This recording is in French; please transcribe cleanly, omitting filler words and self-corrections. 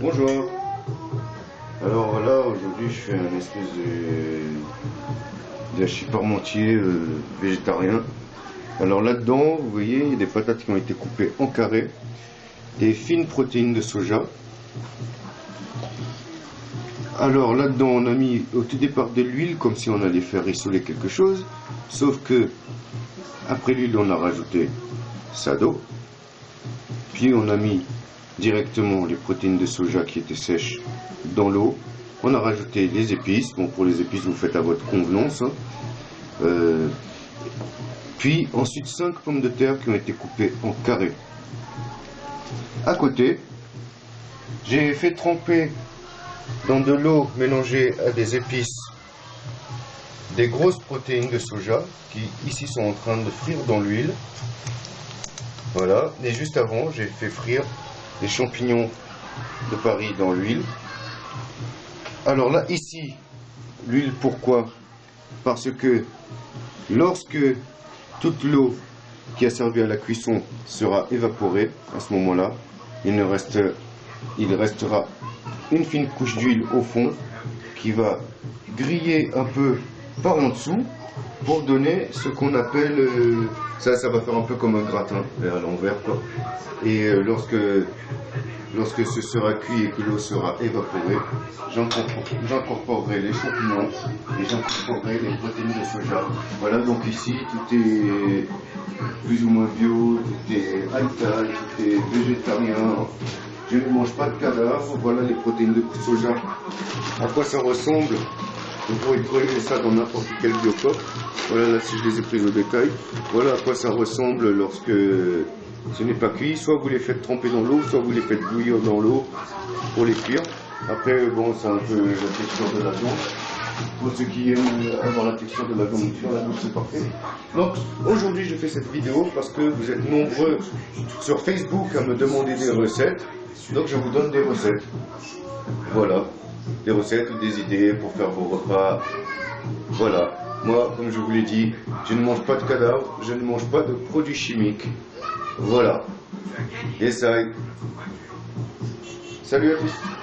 Bonjour. Alors là, aujourd'hui, je fais un espèce de hachis parmentier végétarien. Alors là-dedans, vous voyez, il y a des patates qui ont été coupées en carrés, des fines protéines de soja. Alors là-dedans, on a mis au tout départ de l'huile, comme si on allait faire rissoler quelque chose, sauf que après l'huile, on a rajouté ça d'eau, puis on a mis directement les protéines de soja qui étaient sèches dans l'eau. On a rajouté les épices. Bon, pour les épices, vous faites à votre convenance. Puis ensuite 5 pommes de terre qui ont été coupées en carrés. À côté, j'ai fait tremper dans de l'eau mélangée à des épices des grosses protéines de soja qui ici sont en train de frire dans l'huile. Voilà. Et juste avant, j'ai fait frire des champignons de Paris dans l'huile. Alors là, ici, l'huile, pourquoi? Parce que lorsque toute l'eau qui a servi à la cuisson sera évaporée, à ce moment-là, il restera une fine couche d'huile au fond qui va griller un peu par en dessous pour donner ce qu'on appelle, ça va faire un peu comme un gratin à l'envers, quoi. Et lorsque ce sera cuit et que l'eau sera évaporée, j'incorporerai les champignons et j'incorporerai les protéines de soja. Voilà, donc ici tout est plus ou moins bio, tout est high-tech, tout est végétarien. Je ne mange pas de cadavres. Voilà les protéines de soja. À quoi ça ressemble? Vous pourrez trouver ça dans n'importe quel biocoop. Voilà, là si je les ai prises au détail. Voilà à quoi ça ressemble lorsque ce n'est pas cuit. Soit vous les faites tremper dans l'eau, soit vous les faites bouillir dans l'eau pour les cuire. Après, bon, c'est un peu la texture de la viande. Pour ceux qui aiment avoir la texture de la viande, c'est parfait. Donc aujourd'hui je fais cette vidéo parce que vous êtes nombreux sur Facebook à me demander des recettes. Donc je vous donne des recettes. Voilà. Des recettes ou des idées pour faire vos repas. Voilà. Moi, comme je vous l'ai dit, je ne mange pas de cadavres, je ne mange pas de produits chimiques. Voilà. Essaye. Salut à tous.